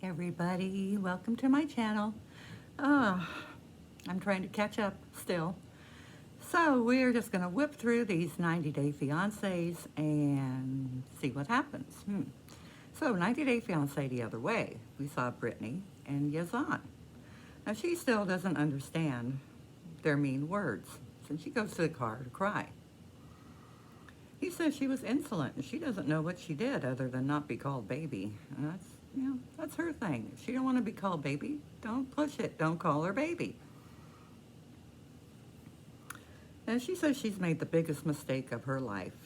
Everybody, welcome to my channel. Uh, I'm trying to catch up still. So we're just going to whip through these 90-day fiancés and see what happens. So 90-day fiancé the other way. We saw Brittany and Yazan. Now she still doesn't understand their mean words, so she goes to the car to cry. He says she was insolent and she doesn't know what she did other than not be called baby. And that's her thing. If she don't want to be called baby, don't push it. Don't call her baby. And she says she's made the biggest mistake of her life.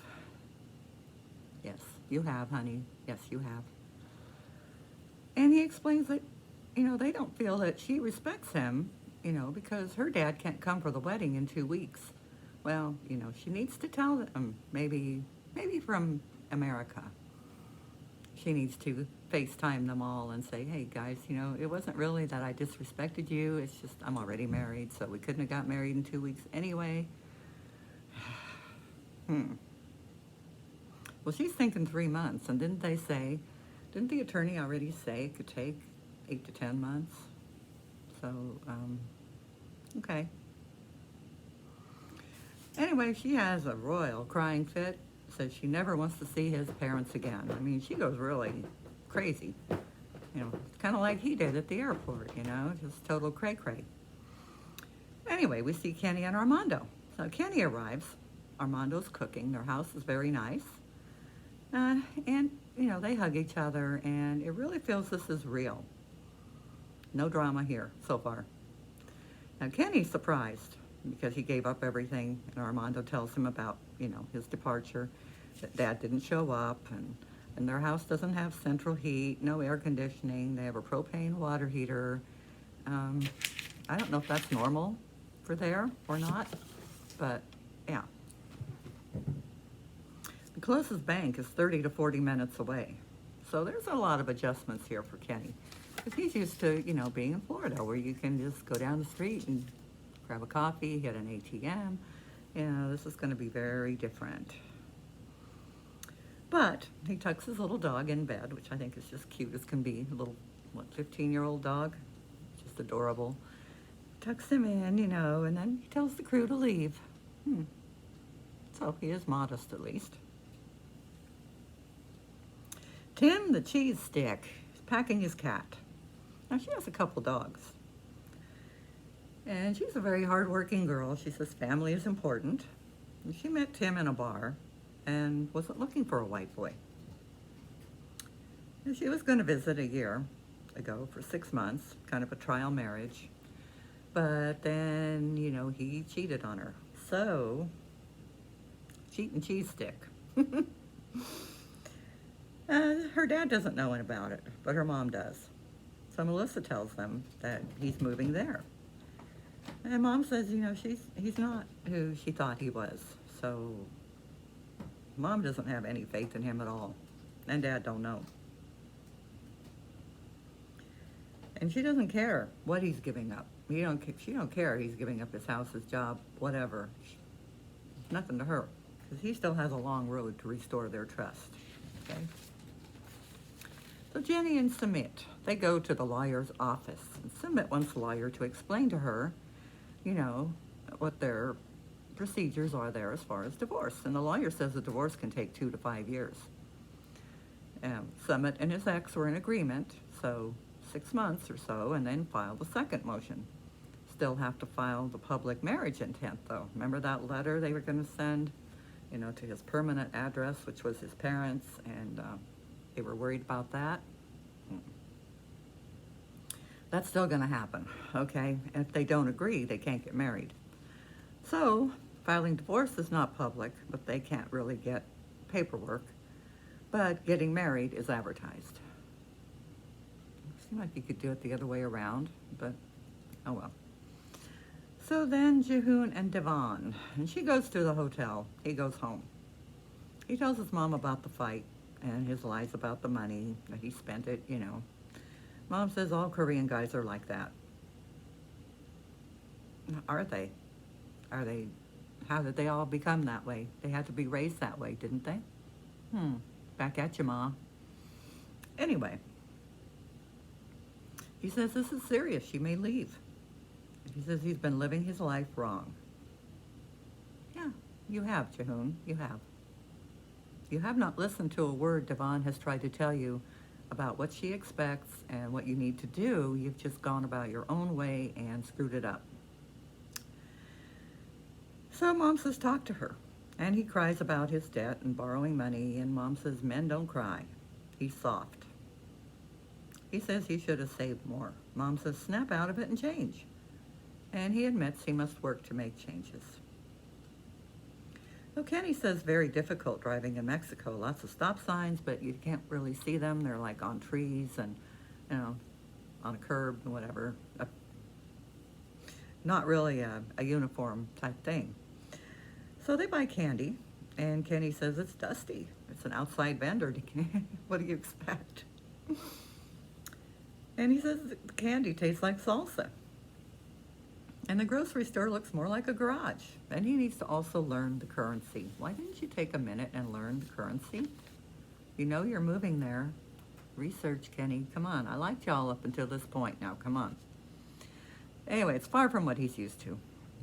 Yes, you have, honey. Yes, you have. And he explains that, they don't feel that she respects him, because her dad can't come for the wedding in 2 weeks. Well, she needs to tell them, maybe from America. She needs to FaceTime them all and say, hey, guys, it wasn't really that I disrespected you. It's just I'm already married, so we couldn't have got married in 2 weeks anyway. Well, she's thinking 3 months, and didn't the attorney already say it could take 8 to 10 months? So, okay. Anyway, she has a royal crying fit, says she never wants to see his parents again. I mean, she goes really crazy. Kind of like he did at the airport, just total cray-cray. Anyway, we see Kenny and Armando. So Kenny arrives. Armando's cooking. Their house is very nice. And, they hug each other, and it really feels this is real. No drama here so far. Now, Kenny's surprised because he gave up everything, and Armando tells him about, his departure, that Dad didn't show up, and their house doesn't have central heat, no air conditioning. They have a propane water heater. I don't know if that's normal for there or not, but yeah. The closest bank is 30 to 40 minutes away. So there's a lot of adjustments here for Kenny. Because he's used to, being in Florida where you can just go down the street and grab a coffee, hit an ATM. This is going to be very different. But he tucks his little dog in bed, which I think is just cute as can be. A little, 15-year-old dog. Just adorable. Tucks him in, and then he tells the crew to leave. So he is modest, at least. Tim, the cheese stick, is packing his cat. Now, she has a couple dogs. And she's a very hardworking girl. She says family is important. And she met Tim in a bar and wasn't looking for a white boy. And she was going to visit a year ago for 6 months, kind of a trial marriage. But then, he cheated on her. So, cheat and cheese stick. Her dad doesn't know about it, but her mom does. So Melissa tells them that he's moving there. And Mom says, he's not who she thought he was. So Mom doesn't have any faith in him at all. And Dad don't know. And she doesn't care what he's giving up. She don't care he's giving up his house, his job, whatever. Nothing to her. Because he still has a long road to restore their trust. Okay? So Jenny and Sumit, they go to the lawyer's office. And Sumit wants the lawyer to explain to her, what their procedures are there as far as divorce. And the lawyer says the divorce can take 2 to 5 years. Sumit and his ex were in agreement, so 6 months or so, and then file the second motion. Still have to file the public marriage intent, though. Remember that letter they were going to send, to his permanent address, which was his parents', and they were worried about that. That's still going to happen, okay? If they don't agree, they can't get married. So, filing divorce is not public, but they can't really get paperwork. But getting married is advertised. It seems like you could do it the other way around, but oh well. So then Jehoon and Devon, and she goes to the hotel. He goes home. He tells his mom about the fight and his lies about the money, that he spent it, Mom says all Korean guys are like that. Are they? How did they all become that way? They had to be raised that way, didn't they? Back at you, Ma. Anyway, He says this is serious. She may leave. He says he's been living his life wrong. Yeah, you have, Jehoon. You have. You have not listened to a word Devon has tried to tell you about what she expects and what you need to do. You've just gone about your own way and screwed it up. So Mom says, talk to her. And he cries about his debt and borrowing money, and Mom says, men don't cry. He's soft. He says he should have saved more. Mom says, snap out of it and change. And he admits he must work to make changes. So Kenny says very difficult driving in Mexico. Lots of stop signs, but you can't really see them. They're like on trees and, on a curb and whatever. Not really a uniform type thing. So they buy candy, and Kenny says it's dusty. It's an outside vendor. What do you expect? And he says the candy tastes like salsa. And the grocery store looks more like a garage. And he needs to also learn the currency. Why didn't you take a minute and learn the currency? You know you're moving there. Research, Kenny. Come on. I liked y'all up until this point. Now, come on. Anyway, it's far from what he's used to.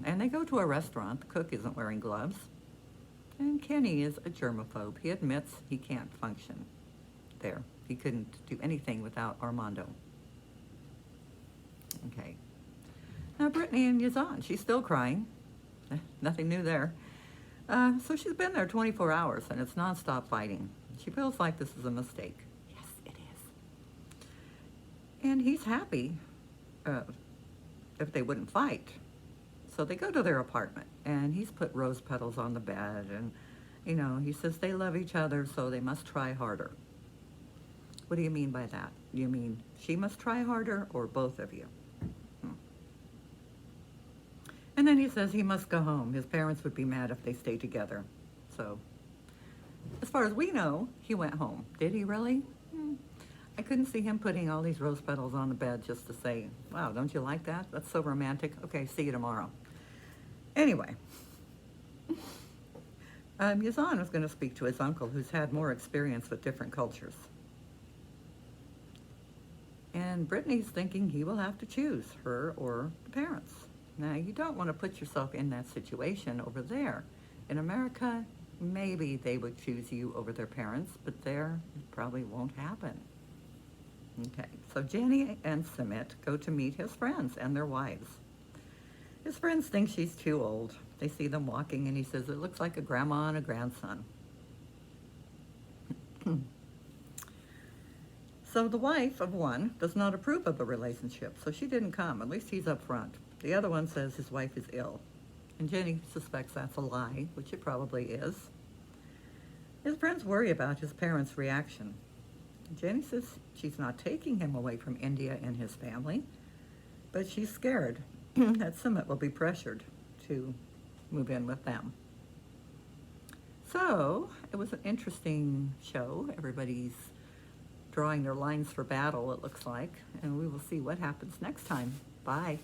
And they go to a restaurant. The cook isn't wearing gloves. And Kenny is a germaphobe. He admits he can't function there. He couldn't do anything without Armando. Okay. Now, Brittany and Yazan, she's still crying. Nothing new there. So she's been there 24 hours, and it's nonstop fighting. She feels like this is a mistake. Yes, it is. And he's happy if they wouldn't fight. So they go to their apartment, and he's put rose petals on the bed, and, he says they love each other, so they must try harder. What do you mean by that? You mean she must try harder, or both of you? And then he says he must go home. His parents would be mad if they stayed together. So, as far as we know, he went home. Did he really? I couldn't see him putting all these rose petals on the bed just to say, wow, don't you like that? That's so romantic. Okay, see you tomorrow. Anyway, Yazan was going to speak to his uncle, who's had more experience with different cultures. And Brittany's thinking he will have to choose her or the parents. Now, you don't want to put yourself in that situation over there. In America, maybe they would choose you over their parents, but there it probably won't happen. Okay, so Jenny and Sumit go to meet his friends and their wives. His friends think she's too old. They see them walking, and he says, it looks like a grandma and a grandson. So the wife of one does not approve of the relationship, so she didn't come. At least he's up front. The other one says his wife is ill. And Jenny suspects that's a lie, which it probably is. His friends worry about his parents' reaction. Jenny says she's not taking him away from India and his family, but she's scared that Sumit will be pressured to move in with them. So it was an interesting show. Everybody's drawing their lines for battle, it looks like, and we will see what happens next time. Bye.